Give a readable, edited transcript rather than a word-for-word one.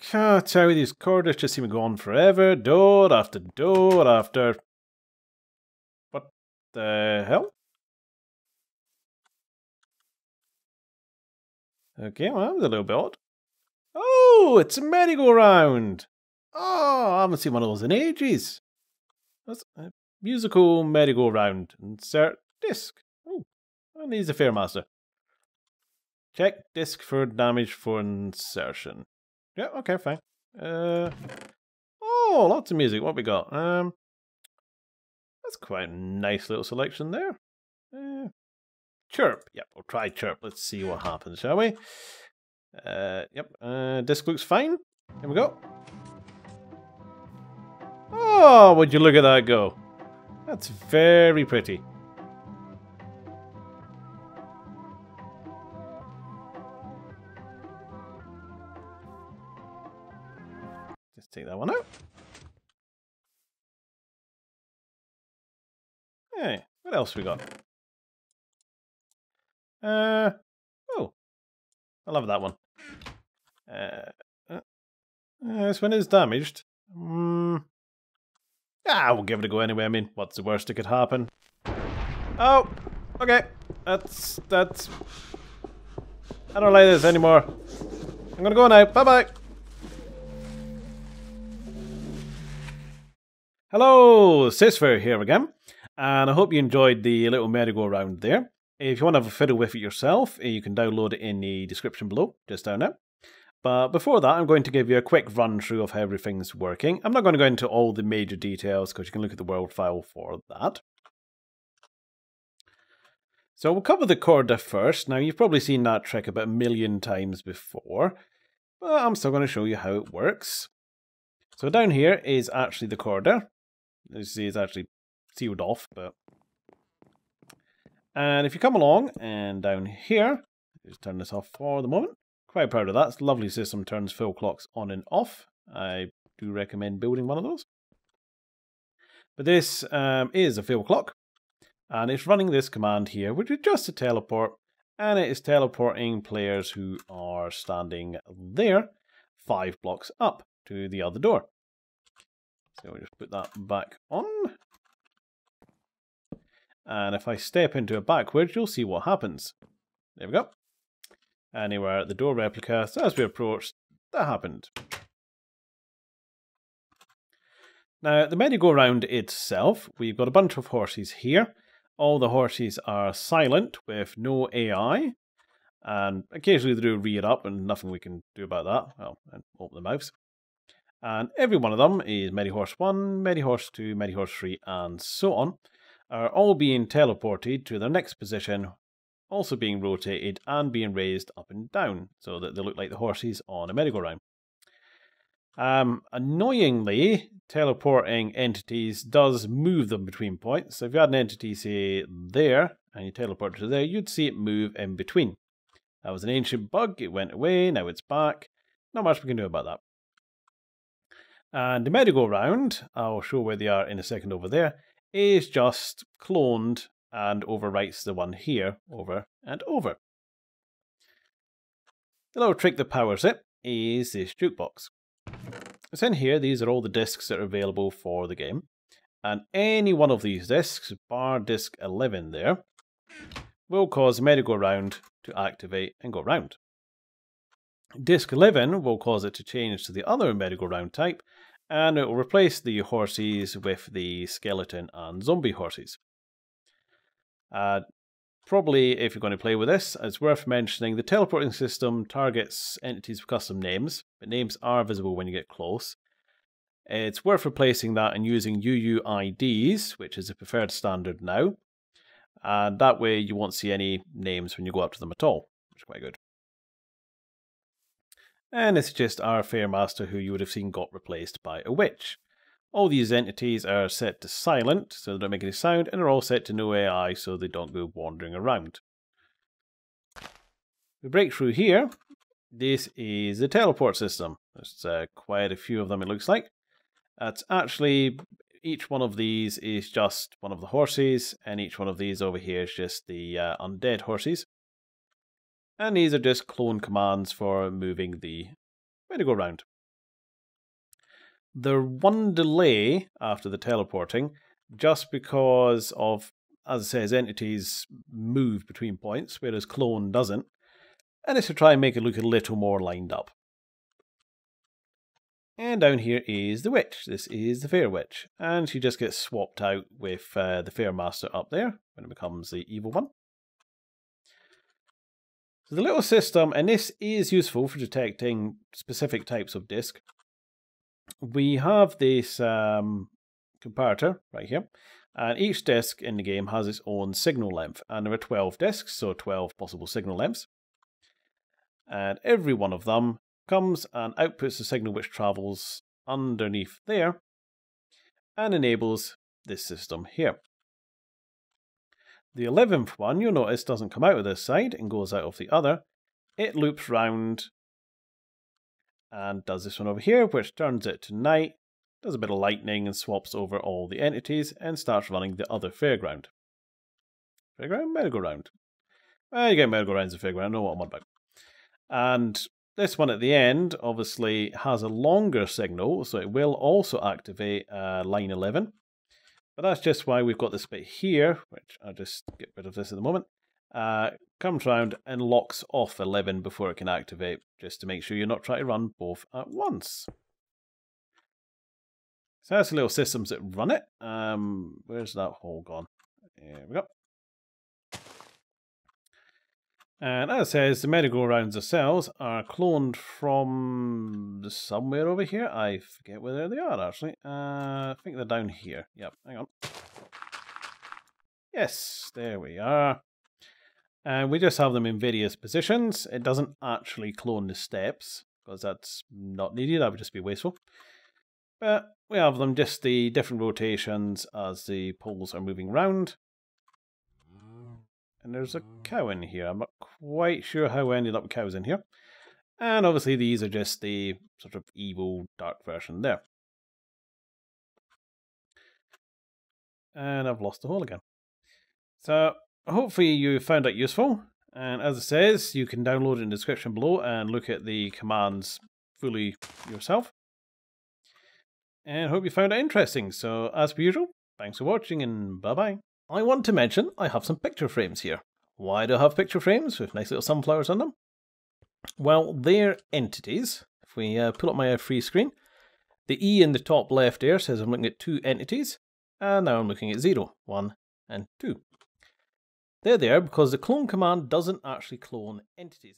can't tell you, these corridors just seem to go on forever. Door after door after... What the hell? Okay, well, that was a little bit odd. Oh, it's a merry-go-round. Oh, I haven't seen one of those in ages. That's a musical merry-go-round. Insert disc. Oh, and he's a Fairmaster. Check disc for damage for insertion. Yeah, okay, fine. Oh, lots of music. What we got? That's quite a nice little selection there. Chirp. Yep, we'll try chirp. Let's see what happens, shall we? Yep. Disc looks fine. Here we go. Oh, would you look at that go? That's very pretty. Just take that one out. Hey, what else we got? Oh, I love that one. This one is damaged. We'll give it a go anyway. I mean, what's the worst that could happen? Oh, okay. That's. I don't like this anymore. I'm gonna go now. Bye-bye. Hello, sysfailure here again. And I hope you enjoyed the little merry-go-round there. If you want to have a fiddle with it yourself, you can download it in the description below, just down there. But before that, I'm going to give you a quick run through of how everything's working. I'm not going to go into all the major details because you can look at the world file for that. So we'll cover the corridor first. Now, you've probably seen that trick about 1,000,000 times before, but I'm still going to show you how it works. So down here is actually the corridor. As you see, it's actually sealed off, but... And if you come along and down here, just turn this off for the moment. Quite proud of that. It's a lovely system, turns full clocks on and off. I do recommend building one of those. But this is a full clock, and it's running this command here, which is just a teleport, and it is teleporting players who are standing there 5 blocks up to the other door. So we'll just put that back on. And if I step into it backwards, you'll see what happens. There we go. Anywhere at the door replica, so as we approach, that happened. Now, the merry-go-round itself, we've got a bunch of horses here. All the horses are silent with no AI, and occasionally they do rear up and nothing we can do about that. Well, and open the mouths. And every one of them is Merry Horse 1, Merry Horse 2, Merry Horse 3, and so on, are all being teleported to their next position, also being rotated and being raised up and down so that they look like the horses on a merry-go-round. Annoyingly, teleporting entities does move them between points. So if you had an entity, say, there, and you teleport to there, you'd see it move in between. That was an ancient bug, it went away, now it's back. Not much we can do about that. And the merry-go-round, I'll show where they are in a second over there, is just cloned and overwrites the one here over and over. The little trick that powers it is this jukebox. It's in here, these are all the discs that are available for the game. And any one of these discs, bar disc 11 there, will cause the merry-go-round to activate and go round. Disc 11 will cause it to change to the other merry-go-round type, and it will replace the horses with the skeleton and zombie horses. Probably, if you're going to play with this, it's worth mentioning the teleporting system targets entities with custom names, but names are visible when you get close. It's worth replacing that and using UUIDs, which is a preferred standard now, and that way you won't see any names when you go up to them at all, which is quite good. And it's just our Fairmaster who you would have seen got replaced by a witch. All these entities are set to silent, so they don't make any sound, and are all set to no AI, so they don't go wandering around. We break through here. This is the teleport system. There's quite a few of them, it looks like. It's actually, each one of these is just one of the horses, and each one of these over here is just the undead horses. And these are just clone commands for moving the merry-go-round. There's one delay after the teleporting, just because of, as it says, entities move between points, whereas clone doesn't. And it's to try and make it look a little more lined up. And down here is the witch. This is the fair witch. And she just gets swapped out with the fair master up there when it becomes the evil one. So the little system, and this is useful for detecting specific types of disc. We have this comparator right here. And each disc in the game has its own signal length. And there are 12 discs, so 12 possible signal lengths. And every one of them comes and outputs a signal which travels underneath there and enables this system here. The 11th one, you'll notice, doesn't come out of this side and goes out of the other. It loops round and does this one over here, which turns it to night, does a bit of lightning and swaps over all the entities and starts running the other fairground. Fairground? Merry-go-round. Well, you get merry-go-rounds and fairground, I know what I'm on about. And this one at the end obviously has a longer signal, so it will also activate line 11. But that's just why we've got this bit here, which I'll just get rid of this at the moment. Comes round and locks off 11 before it can activate, just to make sure you're not trying to run both at once. So that's the little systems that run it. Where's that hole gone? Here we go. And as it says, the merry-go-rounds themselves are cloned from somewhere over here. I forget where they are, actually. I think they're down here. Yep, hang on. Yes, there we are. And we just have them in various positions. It doesn't actually clone the steps, because that's not needed. That would just be wasteful. But we have them just the different rotations as the poles are moving round. And there's a cow in here. I'm not quite sure how we ended up with cows in here. And obviously these are just the sort of evil dark version there. And I've lost the hole again. So hopefully you found that useful. And as it says, you can download it in the description below and look at the commands fully yourself. And hope you found it interesting. So as per usual, thanks for watching and bye-bye. I want to mention I have some picture frames here. Why do I have picture frames with nice little sunflowers on them? Well, they're entities. If we pull up my free screen, the E in the top left there says I'm looking at 2 entities, and now I'm looking at 0, 1, and 2. They're there because the clone command doesn't actually clone entities.